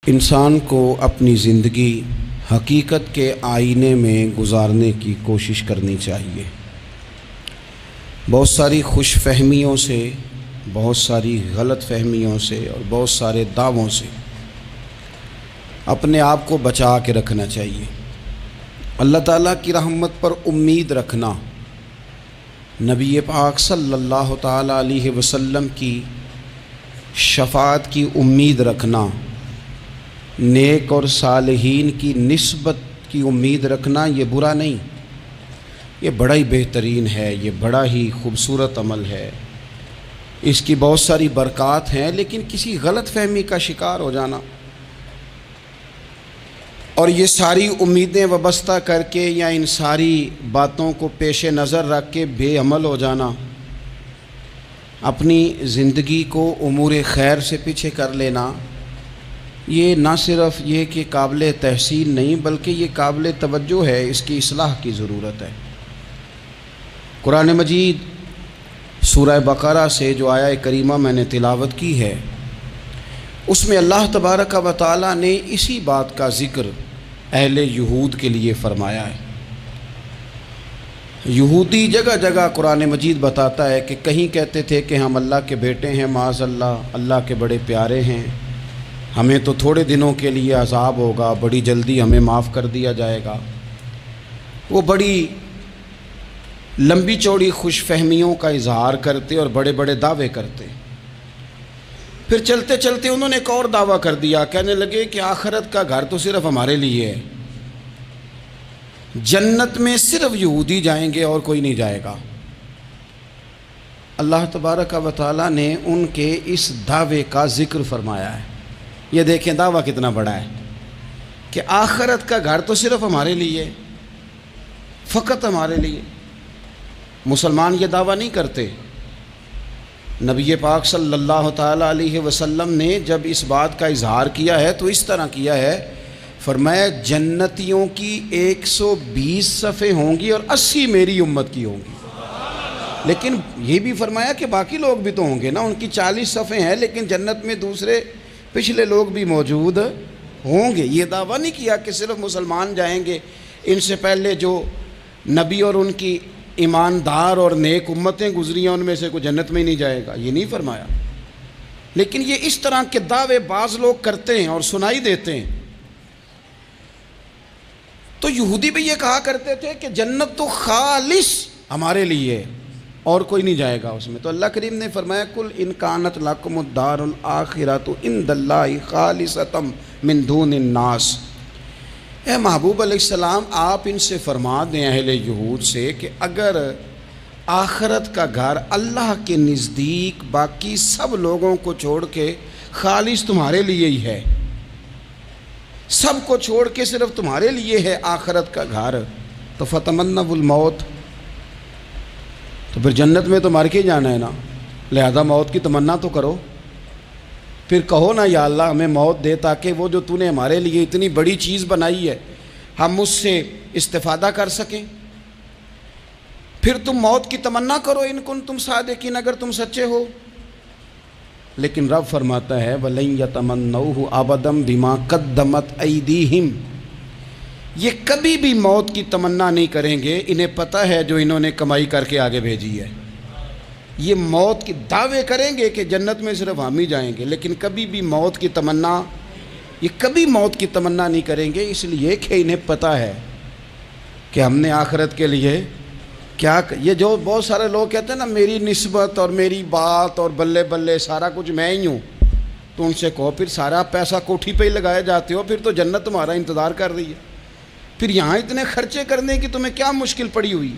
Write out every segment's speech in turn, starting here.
انسان کو اپنی زندگی حقیقت کے آئینے میں گزارنے کی کوشش کرنی چاہیے۔ بہت ساری خوش فہمیوں سے، بہت ساری غلط فہمیوں سے اور بہت سارے دعووں سے اپنے آپ کو بچا کے رکھنا چاہیے۔ اللہ تعالیٰ کی رحمت پر امید رکھنا، نبی پاک صلی اللہ تعالیٰ علیہ وسلم کی شفاعت کی امید رکھنا، نیک اور صالحین کی نسبت کی امید رکھنا، یہ برا نہیں، یہ بڑا ہی بہترین ہے، یہ بڑا ہی خوبصورت عمل ہے، اس کی بہت ساری برکات ہیں۔ لیکن کسی غلط فہمی کا شکار ہو جانا اور یہ ساری امیدیں وابستہ کر کے یا ان ساری باتوں کو پیش نظر رکھ کے بے عمل ہو جانا، اپنی زندگی کو امور خیر سے پیچھے کر لینا، یہ نہ صرف یہ کہ قابل تحسین نہیں بلکہ یہ قابل توجہ ہے، اس کی اصلاح کی ضرورت ہے۔ قرآن مجید سورہ بقرہ سے جو آیہ کریمہ میں نے تلاوت کی ہے، اس میں اللہ تبارک و تعالیٰ نے اسی بات کا ذکر اہل یہود کے لیے فرمایا ہے۔ یہودی جگہ جگہ قرآن مجید بتاتا ہے کہ کہیں کہتے تھے کہ ہم اللہ کے بیٹے ہیں، معاذ اللہ، اللہ کے بڑے پیارے ہیں، ہمیں تو تھوڑے دنوں کے لیے عذاب ہوگا، بڑی جلدی ہمیں معاف کر دیا جائے گا۔ وہ بڑی لمبی چوڑی خوش فہمیوں کا اظہار کرتے اور بڑے بڑے دعوے کرتے۔ پھر چلتے چلتے انہوں نے ایک اور دعویٰ کر دیا، کہنے لگے کہ آخرت کا گھر تو صرف ہمارے لیے ہے، جنت میں صرف یہودی جائیں گے اور کوئی نہیں جائے گا۔ اللہ تبارک و تعالیٰ نے ان کے اس دعوے کا ذکر فرمایا ہے۔ یہ دیکھیں دعویٰ کتنا بڑا ہے کہ آخرت کا گھر تو صرف ہمارے لیے، فقط ہمارے لیے۔ مسلمان یہ دعویٰ نہیں کرتے۔ نبی پاک صلی اللہ تعالیٰ علیہ وسلم نے جب اس بات کا اظہار کیا ہے تو اس طرح کیا ہے، فرمایا جنتیوں کی 120 صفیں ہوں گی اور 80 میری امت کی ہوں گی۔ لیکن یہ بھی فرمایا کہ باقی لوگ بھی تو ہوں گے نا، ان کی 40 صفیں ہیں لیکن جنت میں دوسرے پچھلے لوگ بھی موجود ہوں گے۔ یہ دعویٰ نہیں کیا کہ صرف مسلمان جائیں گے، ان سے پہلے جو نبی اور ان کی ایماندار اور نیک امتیں گزری ہیں ان میں سے کوئی جنت میں ہی نہیں جائے گا، یہ نہیں فرمایا۔ لیکن یہ اس طرح کے دعوے بعض لوگ کرتے ہیں اور سنائی دیتے ہیں۔ تو یہودی بھی یہ کہا کرتے تھے کہ جنت تو خالص ہمارے لیے اور کوئی نہیں جائے گا اس میں۔ تو اللہ کریم نے فرمایا کل ان کانت لکم الدار الآخرۃ عند اللہ خالصۃ من دون الناس۔ اے محبوب علیہ السلام، آپ ان سے فرما دیں اہل یہود سے کہ اگر آخرت کا گھر اللہ کے نزدیک باقی سب لوگوں کو چھوڑ کے خالص تمہارے لیے ہی ہے، سب کو چھوڑ کے صرف تمہارے لیے ہے آخرت کا گھر، تو فتمنوا الموت، تو پھر جنت میں تو مر کے جانا ہے نا، لہذا موت کی تمنا تو کرو۔ پھر کہو نا یا اللہ ہمیں موت دے تاکہ وہ جو تو نے ہمارے لیے اتنی بڑی چیز بنائی ہے ہم اس سے استفادہ کر سکیں۔ پھر تم موت کی تمنا کرو ان کنتم صادقین، اگر تم سچے ہو۔ لیکن رب فرماتا ہے وَلَن يَتَمَنَّوْهُ أَبَدًا بِمَا قَدَّمَتْ أَيْدِيهِمْ، یہ کبھی بھی موت کی تمنا نہیں کریں گے، انہیں پتہ ہے جو انہوں نے کمائی کر کے آگے بھیجی ہے۔ یہ موت کی دعوے کریں گے کہ جنت میں صرف ہم ہی جائیں گے، لیکن کبھی بھی موت کی تمنا، یہ کبھی موت کی تمنا نہیں کریں گے، اس لیے کہ انہیں پتہ ہے کہ ہم نے آخرت کے لیے کیا۔ یہ جو بہت سارے لوگ کہتے ہیں نا میری نسبت اور میری بات اور بلے بلے سارا کچھ میں ہی ہوں، تو ان سے کہو پھر سارا پیسہ کوٹھی پہ ہی لگائے جاتے ہو، پھر تو جنت تمہارا انتظار کر رہی ہے، پھر یہاں اتنے خرچے کرنے کی تمہیں کیا مشکل پڑی ہوئی۔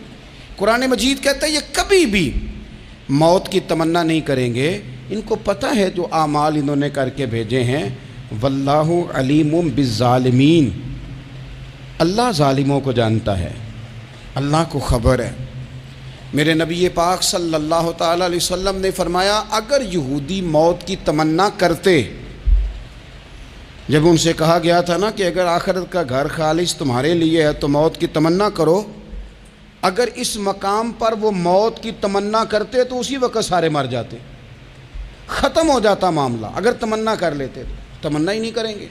قرآن مجید کہتا ہے یہ کبھی بھی موت کی تمنا نہیں کریں گے، ان کو پتہ ہے جو اعمال انہوں نے کر کے بھیجے ہیں۔ واللہ علیم بالظالمین، اللہ ظالموں کو جانتا ہے، اللہ کو خبر ہے۔ میرے نبی پاک صلی اللہ تعالیٰ علیہ وسلم نے فرمایا اگر یہودی موت کی تمنا کرتے، جب ان سے کہا گیا تھا نا کہ اگر آخرت کا گھر خالص تمہارے لیے ہے تو موت کی تمنا کرو، اگر اس مقام پر وہ موت کی تمنا کرتے تو اسی وقت سارے مر جاتے، ختم ہو جاتا معاملہ۔ اگر تمنا کر لیتے تو تمنا ہی نہیں کریں گے۔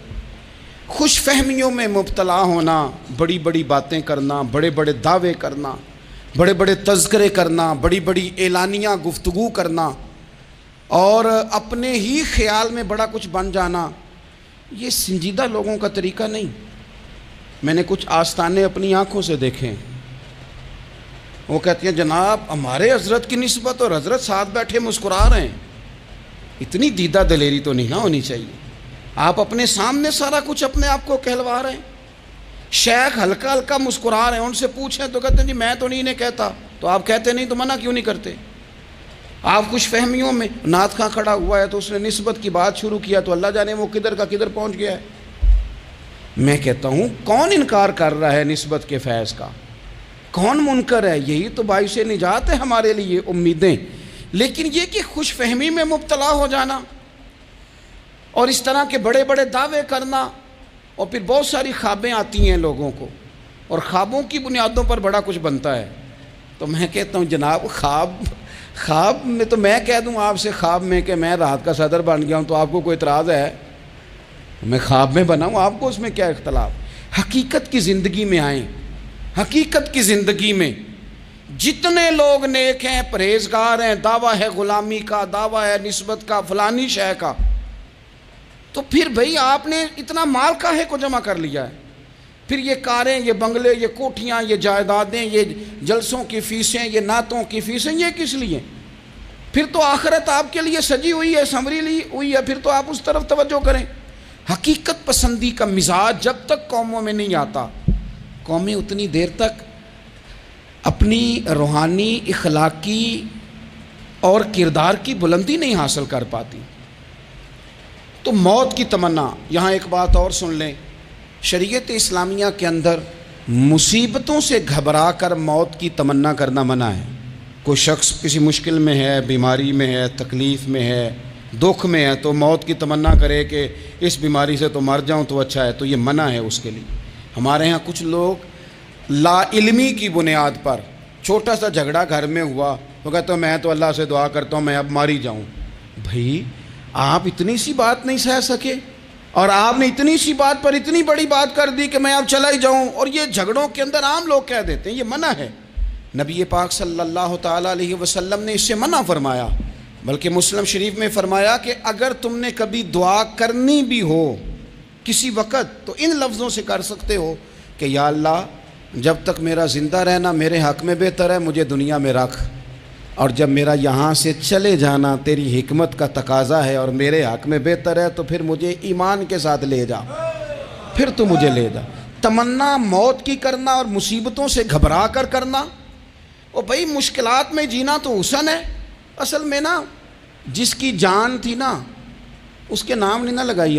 خوش فہمیوں میں مبتلا ہونا، بڑی بڑی باتیں کرنا، بڑے بڑے دعوے کرنا، بڑے بڑے تذکرے کرنا، بڑی بڑی اعلانیہ گفتگو کرنا اور اپنے ہی خیال میں بڑا کچھ بن جانا، یہ سنجیدہ لوگوں کا طریقہ نہیں۔ میں نے کچھ آستانے اپنی آنکھوں سے دیکھے، وہ کہتے ہیں جناب ہمارے حضرت کی نسبت اور حضرت ساتھ بیٹھے مسکرا رہے ہیں۔ اتنی دیدہ دلیری تو نہیں نہ ہونی چاہیے، آپ اپنے سامنے سارا کچھ اپنے آپ کو کہلوا رہے ہیں۔ شیخ ہلکا ہلکا مسکرا رہے ہیں، ان سے پوچھیں تو کہتے ہیں جی میں تو نہیں انہیں کہتا، تو آپ کہتے نہیں تو منع کیوں نہیں کرتے؟ آپ خوش فہمیوں میں، نعت خواں کھڑا ہوا ہے تو اس نے نسبت کی بات شروع کیا تو اللہ جانے وہ کدھر کا کدھر پہنچ گیا ہے۔ میں کہتا ہوں کون انکار کر رہا ہے نسبت کے فیض کا؟ کون منکر ہے؟ یہی تو باعث نجات ہے ہمارے لیے امیدیں۔ لیکن یہ کہ خوش فہمی میں مبتلا ہو جانا اور اس طرح کے بڑے بڑے دعوے کرنا، اور پھر بہت ساری خوابیں آتی ہیں لوگوں کو اور خوابوں کی بنیادوں پر بڑا کچھ بنتا ہے۔ تو میں کہتا ہوں جناب خواب میں تو میں کہہ دوں آپ سے خواب میں کہ میں رات کا صدر بن گیا ہوں تو آپ کو کوئی اعتراض ہے؟ میں خواب میں بنا ہوں، آپ کو اس میں کیا اختلاف؟ حقیقت کی زندگی میں آئیں۔ حقیقت کی زندگی میں جتنے لوگ نیک ہیں، پرہیزگار ہیں، دعویٰ ہے غلامی کا، دعویٰ ہے نسبت کا، فلانی شے کا، تو پھر بھئی آپ نے اتنا مال کاہے کو جمع کر لیا ہے؟ پھر یہ کاریں، یہ بنگلے، یہ کوٹھیاں، یہ جائیدادیں، یہ جلسوں کی فیسیں، یہ نعتوں کی فیسیں، یہ کس لیے؟ پھر تو آخرت آپ کے لیے سجی ہوئی ہے، سنوری ہوئی ہے، پھر تو آپ اس طرف توجہ کریں۔ حقیقت پسندی کا مزاج جب تک قوموں میں نہیں آتا، قومیں اتنی دیر تک اپنی روحانی، اخلاقی اور کردار کی بلندی نہیں حاصل کر پاتی۔ تو موت کی تمنا، یہاں ایک بات اور سن لیں، شریعت اسلامیہ کے اندر مصیبتوں سے گھبرا کر موت کی تمنا کرنا منع ہے۔ کوئی شخص کسی مشکل میں ہے، بیماری میں ہے، تکلیف میں ہے، دکھ میں ہے، تو موت کی تمنا کرے کہ اس بیماری سے تو مر جاؤں تو اچھا ہے، تو یہ منع ہے اس کے لیے۔ ہمارے ہاں کچھ لوگ لا علمی کی بنیاد پر چھوٹا سا جھگڑا گھر میں ہوا تو کہتے ہیں میں تو اللہ سے دعا کرتا ہوں میں اب مر ہی جاؤں۔ بھائی آپ اتنی سی بات نہیں سہ سکے اور آپ نے اتنی سی بات پر اتنی بڑی بات کر دی کہ میں اب چلا ہی جاؤں، اور یہ جھگڑوں کے اندر عام لوگ کہہ دیتے ہیں، یہ منع ہے۔ نبی پاک صلی اللہ تعالیٰ علیہ وسلم نے اس سے منع فرمایا، بلکہ مسلم شریف میں فرمایا کہ اگر تم نے کبھی دعا کرنی بھی ہو کسی وقت تو ان لفظوں سے کر سکتے ہو کہ یا اللہ جب تک میرا زندہ رہنا میرے حق میں بہتر ہے، مجھے دنیا میں رکھ، اور جب میرا یہاں سے چلے جانا تیری حکمت کا تقاضا ہے اور میرے حق میں بہتر ہے تو پھر مجھے ایمان کے ساتھ لے جا، پھر تو مجھے لے جا۔ تمنا موت کی کرنا اور مصیبتوں سے گھبرا کر کرنا، اور بھائی مشکلات میں جینا تو حسن ہے۔ اصل میں نا جس کی جان تھی نا اس کے نام نہیں نہ لگائی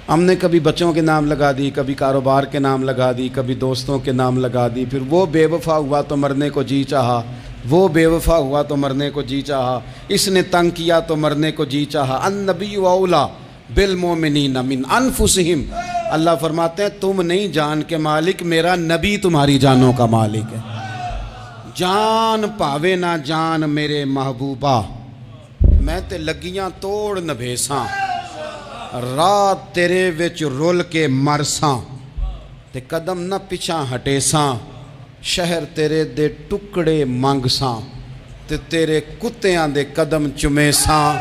ہم نے کبھی بچوں کے نام لگا دی، کبھی کاروبار کے نام لگا دی، کبھی دوستوں کے نام لگا دی، پھر وہ بے وفا ہوا تو مرنے کو جی چاہا، وہ بے وفا ہوا تو مرنے کو جی چاہا، اس نے تنگ کیا تو مرنے کو جی چاہا۔ النبی اولیٰ بالمؤمنین من انفسہم، اللہ فرماتے ہیں تم نہیں جان کے مالک، میرا نبی تمہاری جانوں کا مالک ہے۔ جان پاوے نہ جان میرے محبوبہ، میں تے لگیاں توڑ نہ بھیساں، رات تیرے وچ رول کے مرساں، تے قدم نہ پچھاں ہٹیساں، شہر تیرے دے ٹکڑے منگساں، تے تیرے کتیاں دے قدم چمیساں،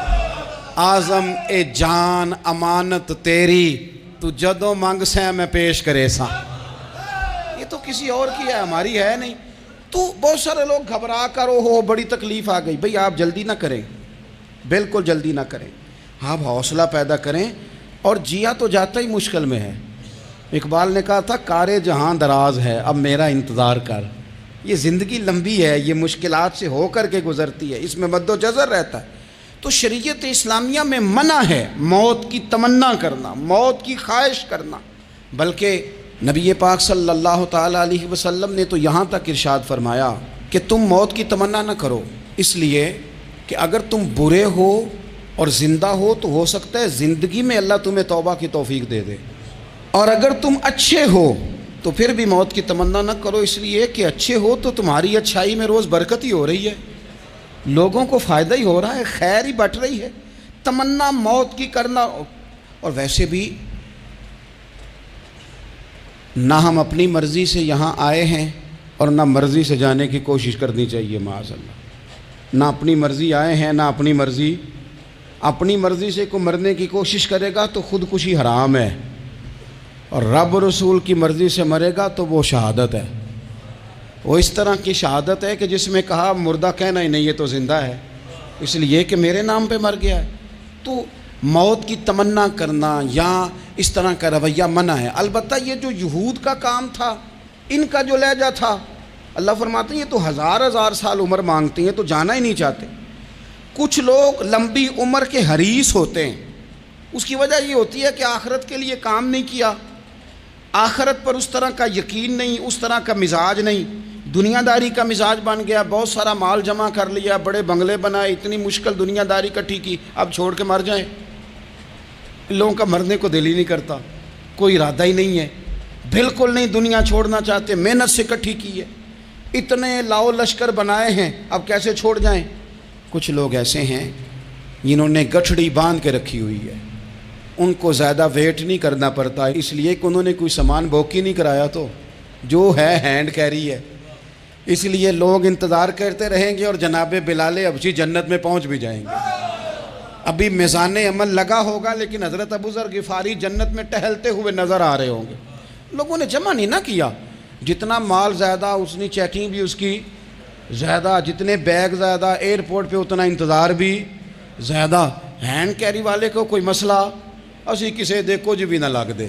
آزم اے جان امانت تیری، تو جدوں منگساں میں پیش کرے ساں۔ یہ تو کسی اور کی ہے، ہماری ہے نہیں۔ تو بہت سارے لوگ گھبرا کر ہو بڑی تکلیف آ گئی، بھئی آپ جلدی نہ کریں، بالکل جلدی نہ کریں، آپ حوصلہ پیدا کریں، اور جیا تو جاتا ہی مشکل میں ہے۔ اقبال نے کہا تھا کار جہاں دراز ہے اب میرا انتظار کر، یہ زندگی لمبی ہے، یہ مشکلات سے ہو کر کے گزرتی ہے، اس میں مد و جزر رہتا ہے۔ تو شریعت اسلامیہ میں منع ہے موت کی تمنا کرنا، موت کی خواہش کرنا، بلکہ نبی پاک صلی اللہ تعالیٰ علیہ وسلم نے تو یہاں تک ارشاد فرمایا کہ تم موت کی تمنا نہ کرو، اس لیے کہ اگر تم برے ہو اور زندہ ہو تو ہو سکتا ہے زندگی میں اللہ تمہیں توبہ کی توفیق دے دے، اور اگر تم اچھے ہو تو پھر بھی موت کی تمنا نہ کرو، اس لیے کہ اچھے ہو تو تمہاری اچھائی میں روز برکت ہی ہو رہی ہے، لوگوں کو فائدہ ہی ہو رہا ہے، خیر ہی بٹ رہی ہے۔ تمنا موت کی کرنا، اور ویسے بھی نہ ہم اپنی مرضی سے یہاں آئے ہیں اور نہ مرضی سے جانے کی کوشش کرنی چاہیے معاذ اللہ۔ نہ اپنی مرضی آئے ہیں نہ اپنی مرضی سے کوئی مرنے کی کوشش کرے گا تو خودکشی حرام ہے، اور رب رسول کی مرضی سے مرے گا تو وہ شہادت ہے۔ وہ اس طرح کی شہادت ہے کہ جس میں کہا مردہ کہنا ہی نہیں، یہ تو زندہ ہے، اس لیے کہ میرے نام پہ مر گیا ہے۔ تو موت کی تمنا کرنا یا اس طرح کا رویہ منع ہے۔ البتہ یہ جو یہود کا کام تھا، ان کا جو لہجہ تھا، اللہ فرماتے ہیں یہ تو ہزار سال عمر مانگتی ہیں تو جانا ہی نہیں چاہتے۔ کچھ لوگ لمبی عمر کے حریص ہوتے ہیں، اس کی وجہ یہ ہوتی ہے کہ آخرت کے لیے کام نہیں کیا، آخرت پر اس طرح کا یقین نہیں، اس طرح کا مزاج نہیں، دنیا داری کا مزاج بن گیا، بہت سارا مال جمع کر لیا، بڑے بنگلے بنائے، اتنی مشکل دنیا داری کٹھی کی، اب چھوڑ کے مر جائیں۔ ان لوگوں کا مرنے کو دل ہی نہیں کرتا، کوئی ارادہ ہی نہیں ہے، بالکل نہیں دنیا چھوڑنا چاہتے، محنت سے کٹھی کی ہے، اتنے لاؤ لشکر بنائے ہیں، اب کیسے چھوڑ جائیں۔ کچھ لوگ ایسے ہیں جنہوں نے گٹھڑی باندھ کے رکھی ہوئی ہے، ان کو زیادہ ویٹ نہیں کرنا پڑتا، اس لیے کہ انہوں نے کوئی سامان بوکی نہیں کرایا، تو جو ہے ہینڈ کیری ہے، اس لیے لوگ انتظار کرتے رہیں گے اور جناب بلال ابچی جنت میں پہنچ بھی جائیں گے۔ ابھی میزان عمل لگا ہوگا لیکن حضرت ابو ذر غفاری جنت میں ٹہلتے ہوئے نظر آ رہے ہوں گے۔ لوگوں نے جمع نہیں نہ کیا، جتنا مال زیادہ اتنی چیکنگ بھی اس کی زیادہ، جتنے بیگ زیادہ، ایئرپورٹ پہ اتنا انتظار بھی زیادہ۔ ہینڈ کیری والے کو کوئی مسئلہ اسی کسے دے کچھ بھی نہ لگ دے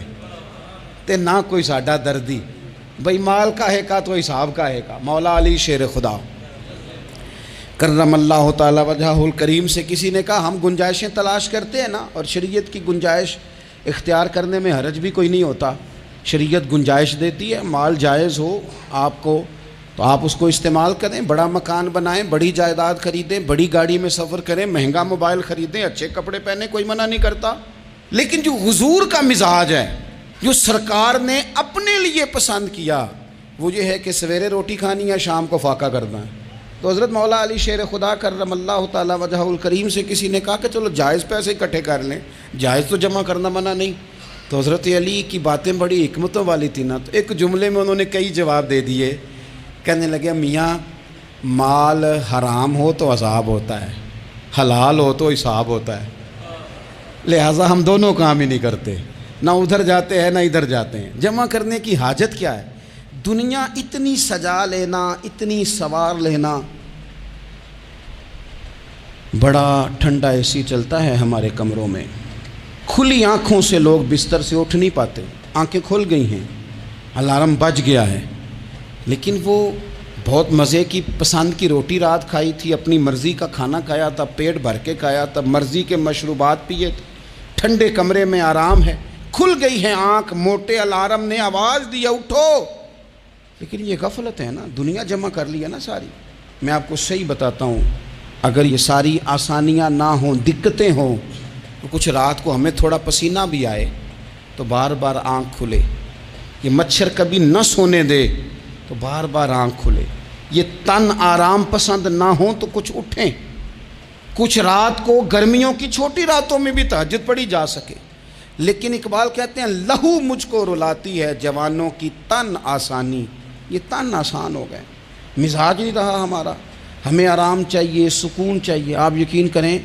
تے نہ کوئی ساڈا دردی، بھئی مال کاہے کا تو حساب کاہے کا۔ مولا علی شیر خدا کرم اللہ تعالی وجہہ الکریم سے کسی نے کہا ہم گنجائشیں تلاش کرتے ہیں نا، اور شریعت کی گنجائش اختیار کرنے میں حرج بھی کوئی نہیں ہوتا، شریعت گنجائش دیتی ہے، مال جائز ہو آپ کو تو آپ اس کو استعمال کریں، بڑا مکان بنائیں، بڑی جائیداد خریدیں، بڑی گاڑی میں سفر کریں، مہنگا موبائل خریدیں، اچھے کپڑے پہنیں، کوئی منع نہیں کرتا۔ لیکن جو حضور کا مزاج ہے، جو سرکار نے اپنے لیے پسند کیا، وہ یہ ہے کہ سویرے روٹی کھانی ہے، شام کو فاقہ کرنا ہے۔ تو حضرت مولا علی شیر خدا کرم اللہ تعالی وجہہ الکریم سے کسی نے کہا کہ چلو جائز پیسے اکٹھے کر لیں، جائز تو جمع کرنا منع نہیں۔ تو حضرت علی کی باتیں بڑی حکمتوں والی تھی نا، تو ایک جملے میں انہوں نے کئی جواب دے دیے۔ کہنے لگے میاں مال حرام ہو تو عذاب ہوتا ہے، حلال ہو تو حساب ہوتا ہے، لہٰذا ہم دونوں کام ہی نہیں کرتے، نہ ادھر جاتے ہیں نہ ادھر جاتے ہیں۔ جمع کرنے کی حاجت کیا ہے؟ دنیا اتنی سجا لینا، اتنی سوار لینا، بڑا ٹھنڈا اے سی چلتا ہے ہمارے کمروں میں، کھلی آنکھوں سے لوگ بستر سے اٹھ نہیں پاتے، آنکھیں کھل گئی ہیں، الارم بج گیا ہے، لیکن وہ بہت مزے کی پسند کی روٹی رات کھائی تھی، اپنی مرضی کا کھانا کھایا تھا، پیٹ بھر کے کھایا تھا، مرضی کے مشروبات پیے تھے، ٹھنڈے کمرے میں آرام ہے، کھل گئی ہے آنکھ، موٹے الارم نے آواز دیا اٹھو، لیکن یہ غفلت ہے نا، دنیا جمع کر لی ہے نا ساری۔ میں آپ کو صحیح بتاتا ہوں، اگر یہ ساری آسانیاں نہ ہوں، دقتیں ہوں، تو کچھ رات کو ہمیں تھوڑا پسینہ بھی آئے تو بار بار آنکھ کھلے، یہ مچھر کبھی نہ سونے دے تو بار بار آنکھ کھلے، یہ تن آرام پسند نہ ہوں تو کچھ اٹھیں، کچھ رات کو گرمیوں کی چھوٹی راتوں میں بھی تہجد پڑھی جا سکے۔ لیکن اقبال کہتے ہیں لہو مجھ کو رلاتی ہے جوانوں کی تن آسانی، یہ تن آسان ہو گئے، مزاج نہیں رہا ہمارا، ہمیں آرام چاہیے، سکون چاہیے۔ آپ یقین کریں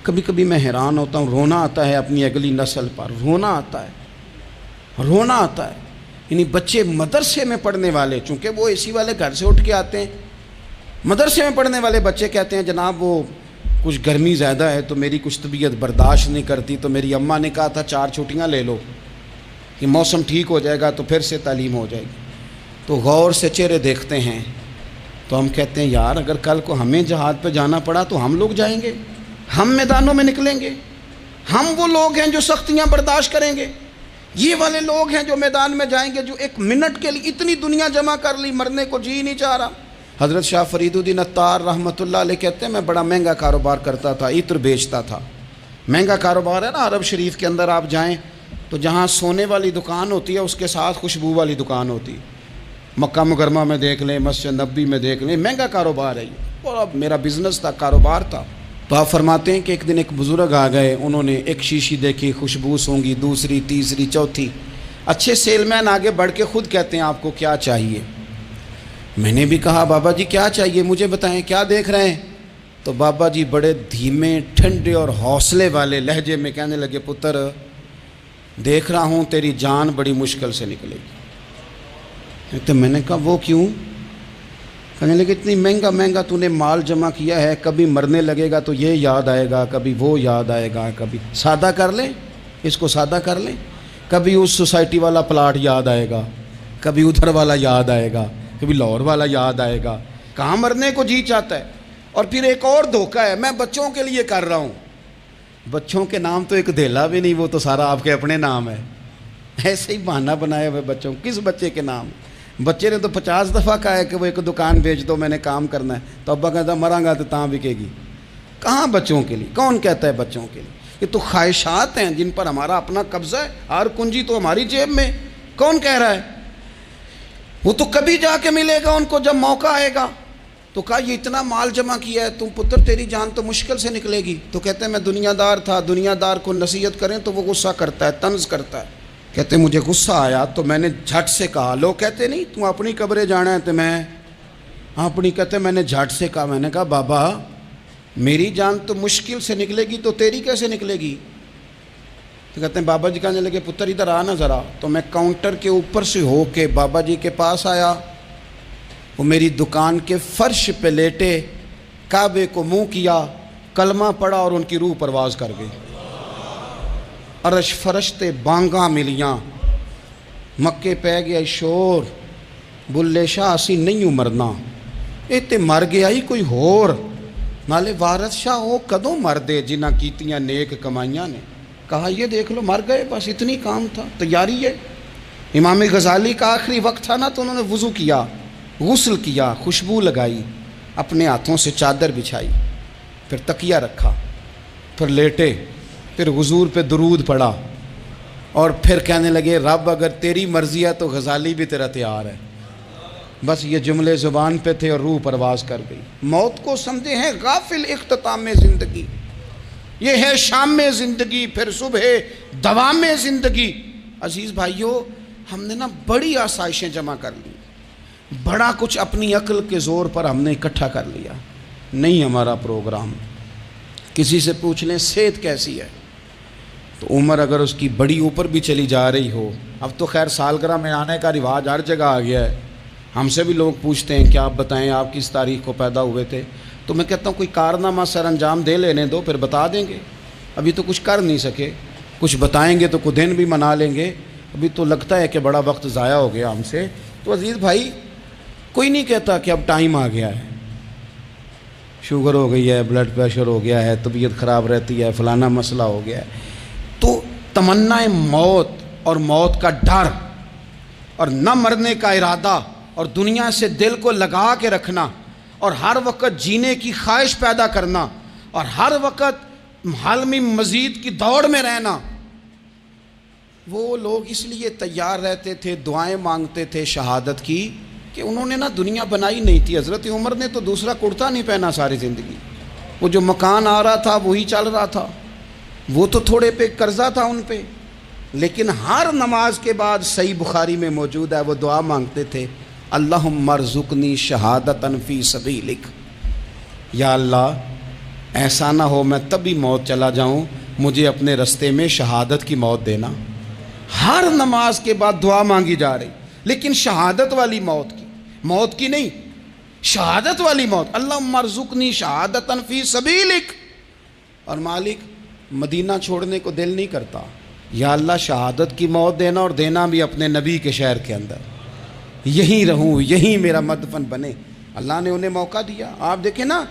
کبھی کبھی میں حیران ہوتا ہوں، رونا آتا ہے اپنی اگلی نسل پر، رونا آتا ہے، یعنی بچے مدرسے میں پڑھنے والے، چونکہ وہ اے سی والے گھر سے اٹھ کے آتے ہیں، مدرسے میں پڑھنے والے بچے کہتے ہیں جناب وہ کچھ گرمی زیادہ ہے تو میری کچھ طبیعت برداشت نہیں کرتی، تو میری اماں نے کہا تھا 4 چھٹیاں لے لو، یہ موسم ٹھیک ہو جائے گا تو پھر سے تعلیم ہو جائے گی۔ تو غور سے چہرے دیکھتے ہیں تو ہم کہتے ہیں یار اگر کل کو ہمیں جہاد پہ جانا پڑا تو ہم لوگ جائیں گے، ہم میدانوں میں نکلیں گے، ہم وہ لوگ ہیں جو سختیاں برداشت کریں گے، یہ والے لوگ ہیں جو میدان میں جائیں گے جو 1 منٹ کے لیے اتنی دنیا جمع کر لی، مرنے کو جی نہیں چاہ رہا۔ حضرت شاہ فرید الدین عطار رحمۃ اللہ علیہ کہتے ہیں میں بڑا مہنگا کاروبار کرتا تھا، عطر بیچتا تھا، مہنگا کاروبار ہے نا، عرب شریف کے اندر آپ جائیں تو جہاں سونے والی دکان ہوتی ہے اس کے ساتھ خوشبو والی دکان ہوتی ہے، مکہ مکرمہ میں دیکھ لیں، مسجد نبوی میں دیکھ لیں، مہنگا کاروبار ہے یہ، اور اب میرا بزنس تھا، کاروبار تھا۔ تو آپ فرماتے ہیں کہ ایک دن ایک بزرگ آ گئے، انہوں نے ایک شیشی دیکھی، خوشبو سونگی، دوسری، تیسری، چوتھی، اچھے سیل مین آگے بڑھ کے خود کہتے ہیں آپ کو کیا چاہیے. میں نے بھی کہا بابا جی کیا چاہیے مجھے بتائیں, کیا دیکھ رہے ہیں؟ تو بابا جی بڑے دھیمے ٹھنڈے اور حوصلے والے لہجے میں کہنے لگے, پتر دیکھ رہا ہوں تیری جان بڑی مشکل سے نکلے گی. تو میں نے کہا وہ کیوں؟ کہنے لگے اتنی مہنگا مہنگا تو نے مال جمع کیا ہے, کبھی مرنے لگے گا تو یہ یاد آئے گا, کبھی وہ یاد آئے گا, کبھی سادہ کر لیں اس کو سادہ کر لیں, کبھی اس سوسائٹی والا پلاٹ یاد آئے گا, کبھی ادھر والا یاد آئے گا, کبھی لاہور والا یاد آئے گا. کہاں مرنے کو جی چاہتا ہے. اور پھر ایک اور دھوکہ ہے, میں بچوں کے لیے کر رہا ہوں. بچوں کے نام تو ایک دھیلا بھی نہیں, وہ تو سارا آپ کے اپنے نام ہے. ایسے ہی بہانہ بنائے ہوئے بچوں, کس بچے کے نام؟ بچے نے تو 50 دفعہ کہا ہے کہ وہ ایک دکان بیچ دو, میں نے کام کرنا ہے. تو ابا کہتا مراں گا تو تاں بکے گی. کہاں بچوں کے لیے؟ کون کہتا ہے بچوں کے لیے؟ یہ تو خواہشات ہیں جن پر ہمارا اپنا قبضہ ہے, ہر کنجی تو ہماری جیب میں. کون کہہ رہا ہے؟ وہ تو کبھی جا کے ملے گا ان کو جب موقع آئے گا. تو کہا یہ اتنا مال جمع کیا ہے, تم پتر تیری جان تو مشکل سے نکلے گی. تو کہتے ہیں میں دنیا دار تھا, دنیا دار کو نصیحت کریں تو وہ غصہ کرتا ہے, طنز کرتا ہے. کہتے ہیں مجھے غصہ آیا تو میں نے جھٹ سے کہا, لوگ کہتے نہیں تم اپنی قبریں جانا ہے تو میں اپنی, کہتے میں نے جھٹ سے کہا, میں نے کہا بابا میری جان تو مشکل سے نکلے گی تو تیری کیسے نکلے گی؟ تو کہتے ہیں بابا جی کہنے لگے پتر ادھر آنا ذرا. تو میں کاؤنٹر کے اوپر سے ہو کے بابا جی کے پاس آیا. وہ میری دکان کے فرش پہ لیٹے, کعبے کو منہ کیا, کلمہ پڑھا اور ان کی روح پرواز کر گئی. عرش فرشتے بانگاں ملیاں, مکے پہ گیا شور, بلے شاہ اسی نہیں ہوں مرنا, اے تے مر گیا ہی کوئی ہور, نالے وارث شاہ وہ کدوں مر دے جنہ کیتیاں نیک کمائیاں نے. کہا یہ دیکھ لو مر گئے, بس اتنی کام تھا, تیاری ہے. امام غزالی کا آخری وقت تھا نا, تو انہوں نے وضو کیا, غسل کیا, خوشبو لگائی, اپنے ہاتھوں سے چادر بچھائی, پھر تکیہ رکھا, پھر لیٹے, پھر حضور پہ درود پڑھا, اور پھر کہنے لگے رب اگر تیری مرضی ہے تو غزالی بھی تیرا تیار ہے. بس یہ جملے زبان پہ تھے اور روح پرواز کر گئی. موت کو سمجھے ہیں غافل اختتام زندگی, یہ ہے شام زندگی, پھر صبح دوام زندگی. عزیز بھائیو, ہم نے نا بڑی آسائشیں جمع کر لی, بڑا کچھ اپنی عقل کے زور پر ہم نے اکٹھا کر لیا. نہیں ہمارا پروگرام. کسی سے پوچھ لیں صحت کیسی ہے, تو عمر اگر اس کی بڑی اوپر بھی چلی جا رہی ہو, اب تو خیر سالگرہ میں آنے کا رواج ہر جگہ آ گیا ہے, ہم سے بھی لوگ پوچھتے ہیں کہ آپ بتائیں آپ کس تاریخ کو پیدا ہوئے تھے, تو میں کہتا ہوں کوئی کارنامہ سر انجام دے لینے دو, پھر بتا دیں گے. ابھی تو کچھ کر نہیں سکے, کچھ بتائیں گے تو کچھ دن بھی منا لیں گے, ابھی تو لگتا ہے کہ بڑا وقت ضائع ہو گیا ہم سے. تو عزیز بھائی کوئی نہیں کہتا کہ اب ٹائم آ گیا ہے, شوگر ہو گئی ہے, بلڈ پریشر ہو گیا ہے, طبیعت خراب رہتی ہے, فلانا مسئلہ ہو گیا ہے. تو تمنا موت اور موت کا ڈر اور نہ مرنے کا ارادہ اور دنیا سے دل کو لگا کے رکھنا اور ہر وقت جینے کی خواہش پیدا کرنا اور ہر وقت حالمی مزید کی دوڑ میں رہنا, وہ لوگ اس لیے تیار رہتے تھے, دعائیں مانگتے تھے شہادت کی, کہ انہوں نے نا دنیا بنائی نہیں تھی. حضرت عمر نے تو دوسرا کرتا نہیں پہنا ساری زندگی, وہ جو مکان آ رہا تھا وہی چل رہا تھا, وہ تو تھوڑے پہ قرضہ تھا ان پہ, لیکن ہر نماز کے بعد صحیح بخاری میں موجود ہے وہ دعا مانگتے تھے, اللہم ارزقنی شہادتاً فی سبیلک, یا اللہ ایسا نہ ہو میں تبھی موت چلا جاؤں, مجھے اپنے رستے میں شہادت کی موت دینا. ہر نماز کے بعد دعا مانگی جا رہی, لیکن شہادت والی موت کی نہیں, شہادت والی موت. اللہم ارزقنی شہادتاً فی سبیلک. اور مالک مدینہ چھوڑنے کو دل نہیں کرتا, یا اللہ شہادت کی موت دینا, اور دینا بھی اپنے نبی کے شہر کے اندر, یہیں رہوں, یہیں میرا مدفن بنے. اللہ نے انہیں موقع دیا. آپ دیکھیں نا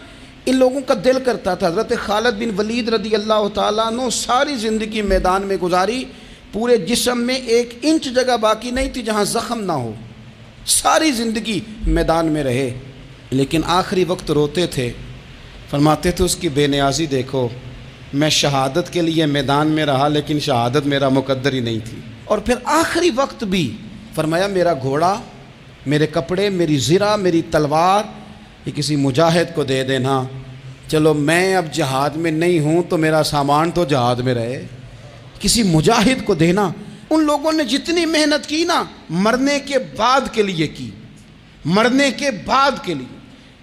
ان لوگوں کا دل کرتا تھا. حضرت خالد بن ولید رضی اللہ تعالیٰ عنہ ساری زندگی میدان میں گزاری, پورے جسم میں 1 انچ جگہ باقی نہیں تھی جہاں زخم نہ ہو, ساری زندگی میدان میں رہے, لیکن آخری وقت روتے تھے, فرماتے تھے اس کی بے نیازی دیکھو, میں شہادت کے لیے میدان میں رہا لیکن شہادت میرا مقدر ہی نہیں تھی. اور پھر آخری وقت بھی فرمایا میرا گھوڑا, میرے کپڑے, میری زرہ, میری تلوار یہ کسی مجاہد کو دے دینا, چلو میں اب جہاد میں نہیں ہوں تو میرا سامان تو جہاد میں رہے, کسی مجاہد کو دینا. ان لوگوں نے جتنی محنت کی نا مرنے کے بعد کے لیے کی، مرنے کے بعد کے لیے،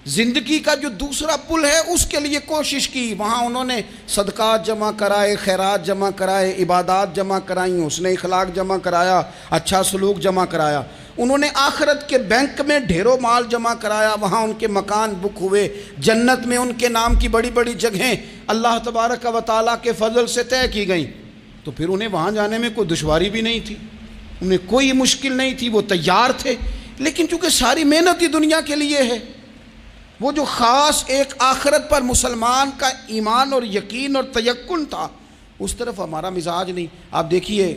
زندگی کا جو دوسرا پل ہے اس کے لیے کوشش کی، وہاں انہوں نے صدقات جمع کرائے، خیرات جمع کرائے، عبادات جمع کرائیں، حسن اخلاق جمع کرایا، اچھا سلوک جمع کرایا، انہوں نے آخرت کے بینک میں ڈھیروں مال جمع کرایا، وہاں ان کے مکان بک ہوئے، جنت میں ان کے نام کی بڑی بڑی جگہیں اللہ تبارک و تعالیٰ کے فضل سے طے کی گئیں، تو پھر انہیں وہاں جانے میں کوئی دشواری بھی نہیں تھی، انہیں کوئی مشکل نہیں تھی، وہ تیار تھے، لیکن چونکہ ساری محنت ہی دنیا کے لیے ہے، وہ جو خاص ایک آخرت پر مسلمان کا ایمان اور یقین اور تیقن تھا اس طرف ہمارا مزاج نہیں۔ آپ دیکھیے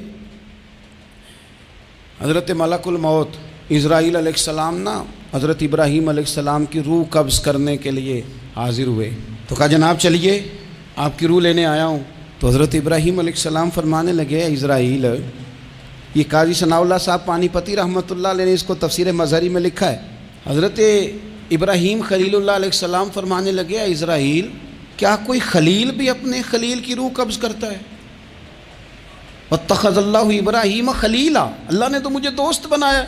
حضرت ملک الموت اسرائیل علیہ السلام نا حضرت ابراہیم علیہ السلام کی روح قبض کرنے کے لیے حاضر ہوئے، تو کہا جناب چلیے آپ کی روح لینے آیا ہوں، تو حضرت ابراہیم علیہ السلام فرمانے لگے اسرائیل، یہ قاضی ثناء اللہ صاحب پانی پتی رحمۃ اللہ علیہ نے اس کو تفسیر مظہری میں لکھا ہے، حضرت ابراہیم خلیل اللہ علیہ السلام فرمانے لگے اسرائیل کیا کوئی خلیل بھی اپنے خلیل کی روح قبض کرتا ہے؟ واتخذ اللہ ابراہیم خلیلا، اللہ نے تو مجھے دوست بنایا،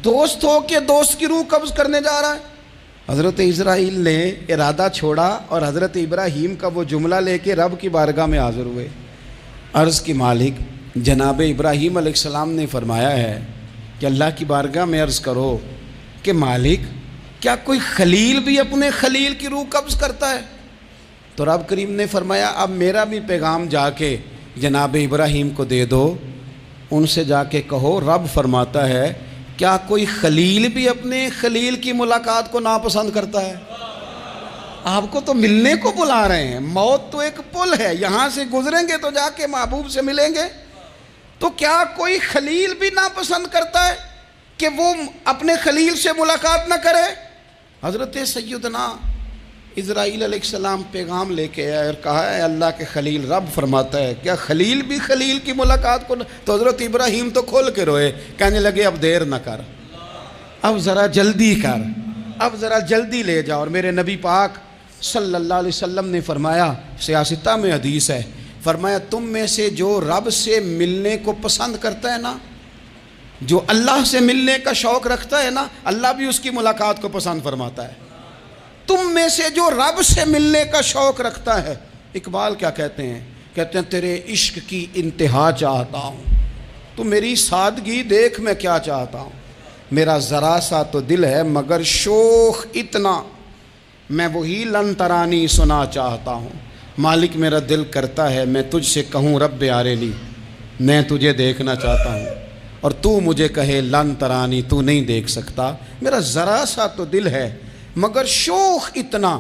دوست ہو کے دوست کی روح قبض کرنے جا رہا ہے۔ حضرت اسرائیل نے ارادہ چھوڑا اور حضرت ابراہیم کا وہ جملہ لے کے رب کی بارگاہ میں حاضر ہوئے، عرض کی مالک جناب ابراہیم علیہ السلام نے فرمایا ہے کہ اللہ کی بارگاہ میں عرض کرو کہ مالک کیا کوئی خلیل بھی اپنے خلیل کی روح قبض کرتا ہے؟ تو رب کریم نے فرمایا اب میرا بھی پیغام جا کے جناب ابراہیم کو دے دو، ان سے جا کے کہو رب فرماتا ہے کیا کوئی خلیل بھی اپنے خلیل کی ملاقات کو ناپسند کرتا ہے؟ آپ کو تو ملنے کو بلا رہے ہیں، موت تو ایک پل ہے، یہاں سے گزریں گے تو جا کے محبوب سے ملیں گے، تو کیا کوئی خلیل بھی ناپسند کرتا ہے کہ وہ اپنے خلیل سے ملاقات نہ کرے؟ حضرت سیدنا اسرائیل علیہ السلام پیغام لے کے آئے اور کہا ہے اللہ کے خلیل رب فرماتا ہے کیا خلیل بھی خلیل کی ملاقات کو تو حضرت ابراہیم تو کھول کے روئے، کہنے لگے اب دیر نہ کر، اب ذرا جلدی کر، اب ذرا جلدی لے جا۔ اور میرے نبی پاک صلی اللہ علیہ وسلم نے فرمایا، سیاستہ میں حدیث ہے، فرمایا تم میں سے جو رب سے ملنے کو پسند کرتا ہے نا، جو اللہ سے ملنے کا شوق رکھتا ہے نا، اللہ بھی اس کی ملاقات کو پسند فرماتا ہے۔ تم میں سے جو رب سے ملنے کا شوق رکھتا ہے، اقبال کیا کہتے ہیں تیرے عشق کی انتہا چاہتا ہوں، تو میری سادگی دیکھ میں کیا چاہتا ہوں، میرا ذرا سا تو دل ہے مگر شوق اتنا، میں وہی لن ترانی سنا چاہتا ہوں، مالک میرا دل کرتا ہے میں تجھ سے کہوں رب آریلی میں تجھے دیکھنا چاہتا ہوں، اور تو مجھے کہے لن ترانی تو نہیں دیکھ سکتا، میرا ذرا سا تو دل ہے مگر شوق اتنا،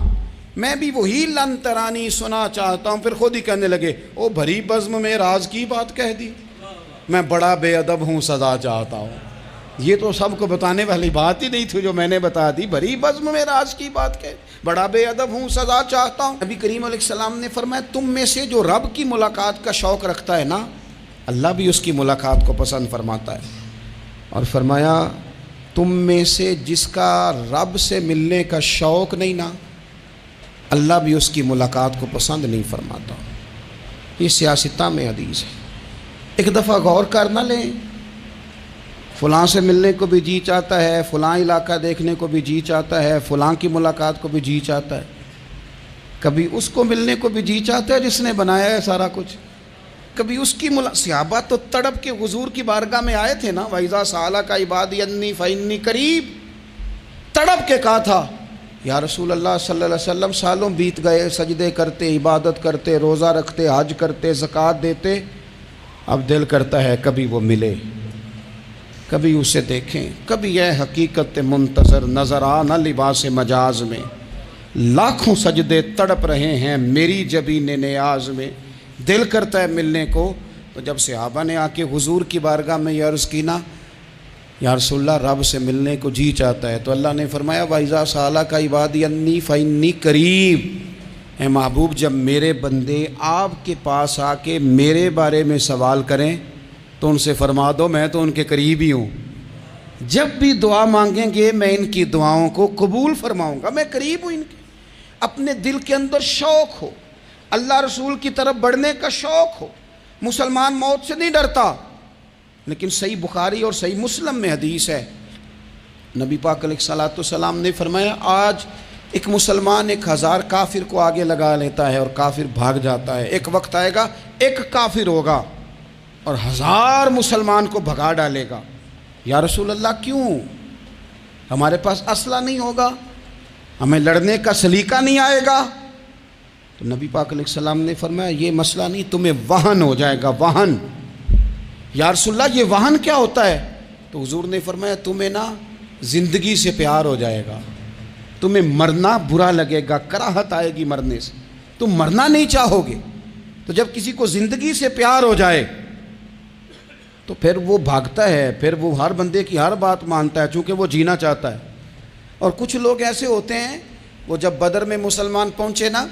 میں بھی وہی لن ترانی سنا چاہتا ہوں۔ پھر خود ہی کہنے لگے او بھری بزم میں راز کی بات کہہ دی، میں بڑا بے ادب ہوں سزا چاہتا ہوں۔ یہ تو سب کو بتانے والی بات ہی نہیں تھی جو میں نے بتا دی، بھری بزم میں راز کی بات کہہ، بڑا بے ادب ہوں سزا چاہتا ہوں۔ نبی کریم علیہ السلام نے فرمایا تم میں سے جو رب کی ملاقات کا شوق رکھتا ہے نا، اللہ بھی اس کی ملاقات کو پسند فرماتا ہے۔ اور فرمایا تم میں سے جس کا رب سے ملنے کا شوق نہیں نا، اللہ بھی اس کی ملاقات کو پسند نہیں فرماتا۔ یہ سیاستہ میں حدیث ہے، ایک دفعہ غور کر نہ لیں، فلاں سے ملنے کو بھی جی چاہتا ہے، فلاں علاقہ دیکھنے کو بھی جی چاہتا ہے، فلاں کی ملاقات کو بھی جی چاہتا ہے، کبھی اس کو ملنے کو بھی جی چاہتا ہے جس نے بنایا ہے سارا کچھ، کبھی اس کی صحابہ تو تڑپ کے حضور کی بارگاہ میں آئے تھے نا، وَإِذَا سَأَلَكَ عِبَادِي عَنِّي فَإِنِّي قَرِيبٌ، تڑپ کے کہا تھا یا رسول اللہ صلی اللہ علیہ وسلم سالوں بیت گئے، سجدے کرتے، عبادت کرتے، روزہ رکھتے، حج کرتے، زکوٰۃ دیتے، اب دل کرتا ہے کبھی وہ ملے، کبھی اسے دیکھیں، کبھی یہ حقیقت منتظر نظر آ نہ لباس مجاز میں، لاکھوں سجدے تڑپ رہے ہیں میری جبین نیاز میں، دل کرتا ہے ملنے کو۔ تو جب صحابہ نے آ کے حضور کی بارگاہ میں یہ عرض کی نا یا رسول اللہ رب سے ملنے کو جی چاہتا ہے، تو اللہ نے فرمایا وَإِذَا سَأَلَكَ عِبَادِي عَنِّي فَإِنِّي قَرِيبٌ، اے محبوب جب میرے بندے آپ کے پاس آ کے میرے بارے میں سوال کریں تو ان سے فرما دو میں تو ان کے قریب ہی ہوں، جب بھی دعا مانگیں گے میں ان کی دعاؤں کو قبول فرماؤں گا، میں قریب ہوں ان کے۔ اپنے دل کے اندر شوق ہو، اللہ رسول کی طرف بڑھنے کا شوق ہو، مسلمان موت سے نہیں ڈرتا، لیکن صحیح بخاری اور صحیح مسلم میں حدیث ہے، نبی پاک علیہ الصلوۃ والسلام نے فرمایا آج ایک مسلمان 1000 کافر کو آگے لگا لیتا ہے اور کافر بھاگ جاتا ہے، ایک وقت آئے گا ایک کافر ہوگا اور 1000 مسلمان کو بھگا ڈالے گا۔ یا رسول اللہ کیوں؟ ہمارے پاس اسلحہ نہیں ہوگا، ہمیں لڑنے کا سلیقہ نہیں آئے گا؟ تو نبی پاک علیہ السلام نے فرمایا یہ مسئلہ نہیں، تمہیں وہن ہو جائے گا، وہن۔ یا رسول اللہ یہ وہن کیا ہوتا ہے؟ تو حضور نے فرمایا تمہیں نا زندگی سے پیار ہو جائے گا، تمہیں مرنا برا لگے گا، کراہت آئے گی مرنے سے، تم مرنا نہیں چاہو گے۔ تو جب کسی کو زندگی سے پیار ہو جائے تو پھر وہ بھاگتا ہے، پھر وہ ہر بندے کی ہر بات مانتا ہے چونکہ وہ جینا چاہتا ہے۔ اور کچھ لوگ ایسے ہوتے ہیں، وہ جب بدر میں مسلمان پہنچے نا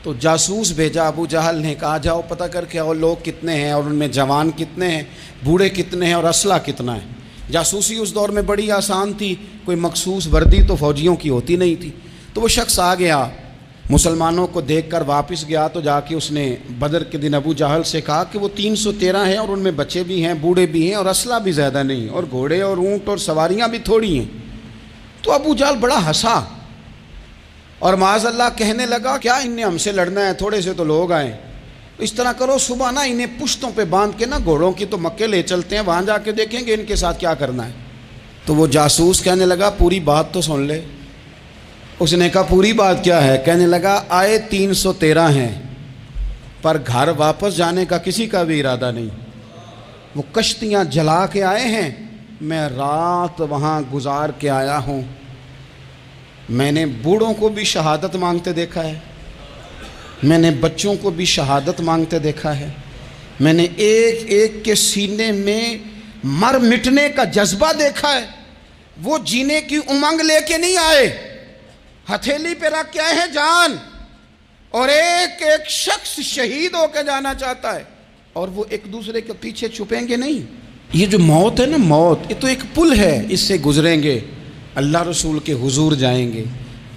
تو جاسوس بھیجا ابو جہل نے، کہا جاؤ پتہ کر کے آؤ لوگ کتنے ہیں اور ان میں جوان کتنے ہیں، بوڑھے کتنے ہیں اور اسلحہ کتنا ہے۔ جاسوسی اس دور میں بڑی آسان تھی، کوئی مخصوص وردی تو فوجیوں کی ہوتی نہیں تھی۔ تو وہ شخص آ گیا، مسلمانوں کو دیکھ کر واپس گیا تو جا کے اس نے بدر کے دن ابو جہل سے کہا کہ وہ 313 ہیں اور ان میں بچے بھی ہیں، بوڑھے بھی ہیں اور اسلحہ بھی زیادہ نہیں، اور گھوڑے اور اونٹ اور سواریاں بھی تھوڑی ہیں۔ تو ابو جہل بڑا ہنسا اور معاذ اللہ کہنے لگا کیا ان نے ہم سے لڑنا ہے، تھوڑے سے تو لوگ آئیں، اس طرح کرو صبح نا انہیں پشتوں پہ باندھ کے نا گھوڑوں کی تو مکے لے چلتے ہیں، وہاں جا کے دیکھیں گے ان کے ساتھ کیا کرنا ہے۔ تو وہ جاسوس کہنے لگا پوری بات تو سن لے۔ اس نے کہا پوری بات کیا ہے؟ کہنے لگا آئے 313 ہیں پر گھر واپس جانے کا کسی کا بھی ارادہ نہیں، وہ کشتیاں جلا کے آئے ہیں، میں رات وہاں گزار کے آیا ہوں۔ میں نے بوڑھوں کو بھی شہادت مانگتے دیکھا ہے، میں نے بچوں کو بھی شہادت مانگتے دیکھا ہے، میں نے ایک ایک کے سینے میں مر مٹنے کا جذبہ دیکھا ہے۔ وہ جینے کی امنگ لے کے نہیں آئے، ہتھیلی پہ رکھ کے آئے ہیں جان، اور ایک ایک شخص شہید ہو کے جانا چاہتا ہے، اور وہ ایک دوسرے کے پیچھے چھپیں گے نہیں۔ یہ جو موت ہے نا، موت یہ تو ایک پل ہے، اس سے گزریں گے، اللہ رسول کے حضور جائیں گے،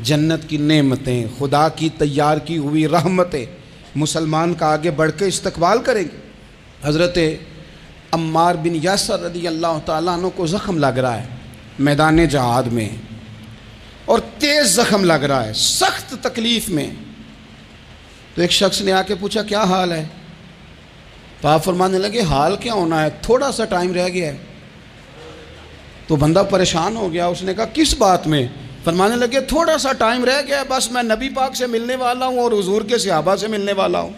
جنت کی نعمتیں، خدا کی تیار کی ہوئی رحمتیں مسلمان کا آگے بڑھ کے استقبال کریں گے۔ حضرت عمار بن یاسر رضی اللہ تعالیٰ عنہ کو زخم لگ رہا ہے میدان جہاد میں، اور تیز زخم لگ رہا ہے، سخت تکلیف میں۔ تو ایک شخص نے آ کے پوچھا کیا حال ہے؟ تو آپ فرمانے لگے حال کیا ہونا ہے، تھوڑا سا ٹائم رہ گیا ہے۔ تو بندہ پریشان ہو گیا، اس نے کہا کس بات میں؟ فرمانے لگے تھوڑا سا ٹائم رہ گیا ہے، بس میں نبی پاک سے ملنے والا ہوں اور حضور کے صحابہ سے ملنے والا ہوں۔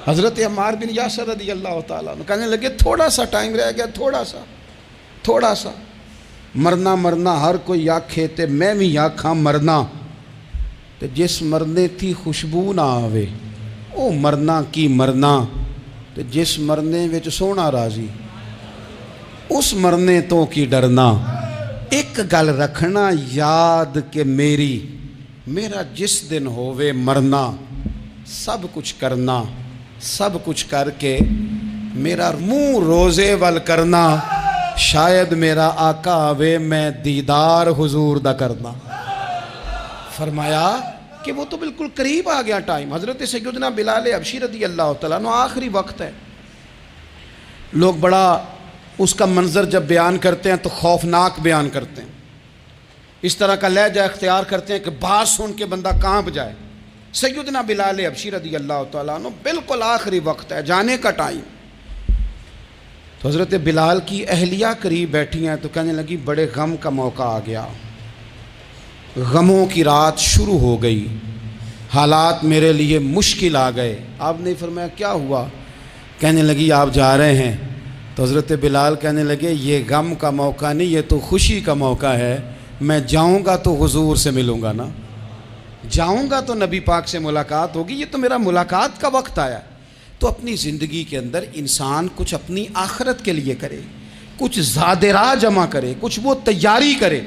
حضرت عمار بن یاسر رضی اللہ تعالیٰ عنہ کہنے لگے تھوڑا سا ٹائم رہ گیا، تھوڑا سا مرنا مرنا ہر کوئی آکھے تے میں بھی آکھاں مرنا، تے جس مرنے تھی خوشبو نہ آوے او مرنا کی مرنا، تے جس مرنے وچ سونا راضی اس مرنے تو کی ڈرنا۔ ایک گل رکھنا یاد کہ میرا جس دن ہووے مرنا، سب کچھ کرنا، سب کچھ کر کے میرا منہ روزے ول کرنا، شاید میرا آقا آوے میں دیدار حضور دا کرنا۔ فرمایا کہ وہ تو بالکل قریب آ گیا ٹائم۔ حضرت سیدنا بلال حبشی رضی اللہ تعالیٰ عنہ آخری وقت ہے، لوگ بڑا اس کا منظر جب بیان کرتے ہیں تو خوفناک بیان کرتے ہیں، اس طرح کا لہجہ اختیار کرتے ہیں کہ بات سن کے بندہ کانپ جائے۔ سیدنا بلال حبشی رضی اللہ تعالیٰ عنہ بالکل آخری وقت ہے، جانے کا ٹائم۔ تو حضرت بلال کی اہلیہ قریب بیٹھی ہیں تو کہنے لگی بڑے غم کا موقع آ گیا، غموں کی رات شروع ہو گئی، حالات میرے لیے مشکل آ گئے۔ آپ نے فرمایا کیا ہوا؟ کہنے لگی آپ جا رہے ہیں؟ تو حضرت بلال کہنے لگے یہ غم کا موقع نہیں، یہ تو خوشی کا موقع ہے، میں جاؤں گا تو حضور سے ملوں گا نا، جاؤں گا تو نبی پاک سے ملاقات ہوگی، یہ تو میرا ملاقات کا وقت آیا۔ تو اپنی زندگی کے اندر انسان کچھ اپنی آخرت کے لیے کرے، کچھ زاد راہ جمع کرے، کچھ وہ تیاری کرے،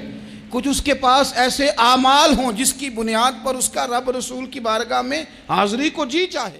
کچھ اس کے پاس ایسے اعمال ہوں جس کی بنیاد پر اس کا رب رسول کی بارگاہ میں حاضری کو جی چاہے۔